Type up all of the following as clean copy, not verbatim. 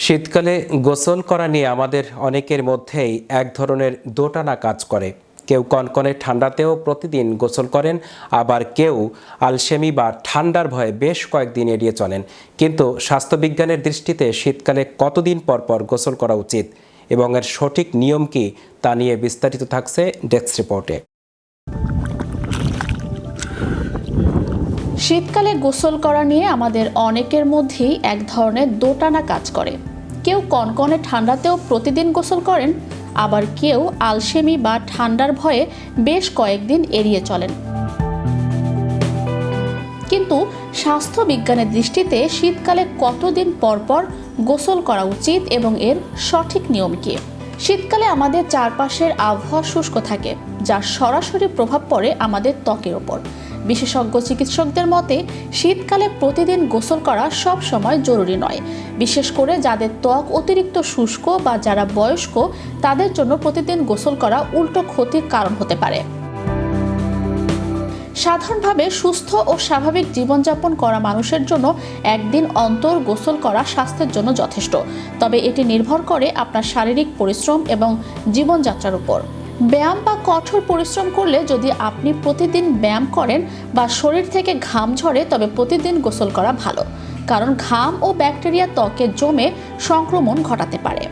শীতকালে গোসল করা নিয়ে আমাদের অনেকের মধ্যেই এক ধরনের দোটানা কাজ করে। কেউ কনকনে ঠান্ডাতেও প্রতিদিন গোসল করেন, আবার কেউ আলসেমি বা ঠান্ডার ভয়ে বেশ কয়েকদিন এড়িয়ে চলেন। কিন্তু স্বাস্থ্যবিজ্ঞানের দৃষ্টিতে শীতকালে কতদিন পর পর গোসল করা উচিত এবং এর সঠিক নিয়ম কি তা নিয়ে বিস্তারিত থাকছে ডেস্ক রিপোর্টে। শীতকালে গোসল করা নিয়ে আমাদের অনেকের মধ্যেই এক ধরনের দোটানা কাজ করে। কেউ কনকনে ঠান্ডাতেও প্রতিদিন গোসল করেন, আবার কেউ আলসেমি বা ঠান্ডার ভয়ে বেশ কয়েকদিন এড়িয়ে চলেন। কিন্তু স্বাস্থ্য বিজ্ঞানের দৃষ্টিতে শীতকালে কতদিন পর পর গোসল করা উচিত এবং এর সঠিক নিয়ম কি? শীতকালে আমাদের চারপাশের আবহাওয়া শুষ্ক থাকে, যার সরাসরি প্রভাব পড়ে আমাদের ত্বকের ওপর। বিশেষজ্ঞ চিকিৎসকদের মতে শীতকালে প্রতিদিন গোসল করা সব সময় জরুরি নয়, বিশেষ করে যাদের ত্বক অতিরিক্ত শুষ্ক বা যারা বয়স্ক, তাদের জন্য প্রতিদিন গোসল করা উল্টো ক্ষতির কারণ হতে পারে। সাধারণভাবে সুস্থ ও স্বাভাবিক জীবনযাপন করা মানুষের জন্য একদিন অন্তর গোসল করা স্বাস্থ্যের জন্য যথেষ্ট, তবে এটি নির্ভর করে আপনার শারীরিক পরিশ্রম এবং জীবনযাত্রার উপর। ব্যায়াম বা কঠোর পরিশ্রম করলে যদি আপনি প্রতিদিন ব্যায়াম করেন বা শরীর থেকে ঘাম ঝরে, তবে প্রতিদিন গোসল করা ভালো, কারণ ঘাম ও ব্যাকটেরিয়া ত্বকে জমে সংক্রমণ ঘটাতে পারে।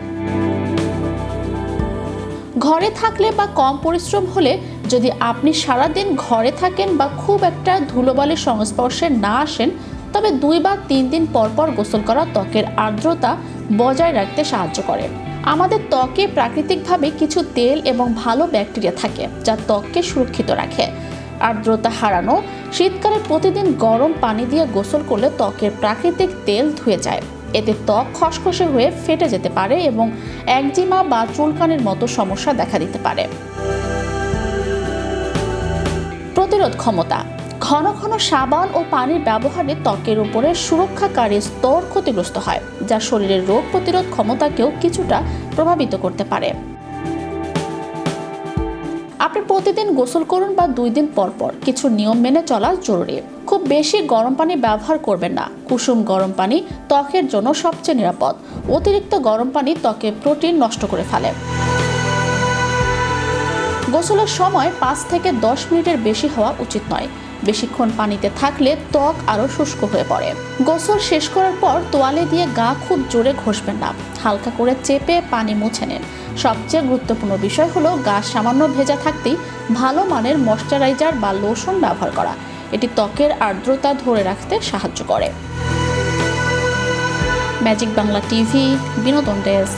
ঘরে থাকলে বা কম পরিশ্রম হলে, যদি আপনি সারাদিন ঘরে থাকেন বা খুব একটা ধুলোবালির সংস্পর্শে না আসেন, তবে 2 বা 3 দিন পর পর গোসল করা ত্বকের আর্দ্রতা বজায় রাখতে সাহায্য করে। আমাদের ত্বকে প্রাকৃতিকভাবে কিছু তেল এবং ভালো ব্যাকটেরিয়া থাকে, যা ত্বককে সুরক্ষিত রাখে। আর্দ্রতা হারানো শীতকালে প্রতিদিন গরম পানি দিয়ে গোসল করলে ত্বকের প্রাকৃতিক তেল ধুয়ে যায়। এতে ত্বক খসখসে হয়ে ফেটে যেতে পারে এবং একজিমা বা চুলকানির মতো সমস্যা দেখা দিতে পারে। প্রতিরোধ ক্ষমতা: ঘন ঘন সাবান ও পানির ব্যবহারে ত্বকের উপরে সুরক্ষাকারী স্তর ক্ষতিগ্রস্ত হয়, যা শরীরের রোগ প্রতিরোধ ক্ষমতাকেও কিছুটা প্রভাবিত করতে পারে। আপনি প্রতিদিন গোসল করুন বা 2 দিন পর পর। কিছু নিয়ম মেনে চলা জরুরি। খুব বেশি গরম পানি ব্যবহার করবেন না। কুসুম গরম পানি ত্বকের জন্য সবচেয়ে নিরাপদ। অতিরিক্ত গরম পানি ত্বকে প্রোটিন নষ্ট করে ফেলে। গোসলের সময় 5 থেকে 10 মিনিটের বেশি হওয়া উচিত নয়। বেশিক্ষণ পানিতে থাকলে ত্বক আরো শুষ্ক হয়ে পড়ে। গোসল শেষ করার পর তোয়ালে দিয়ে গা খুব জোরে ঘষবেন না, হালকা করে চেপে পানি মুছে নেন। সবচেয়ে গুরুত্বপূর্ণ বিষয় হলো গা সামান্য ভেজা থাকতেই ভালো মানের ময়শ্চারাইজার বা লোশন ব্যবহার করা। এটি ত্বকের আর্দ্রতা ধরে রাখতে সাহায্য করে। ম্যাজিক বাংলা টিভি, বিনোদন ডেস্ক।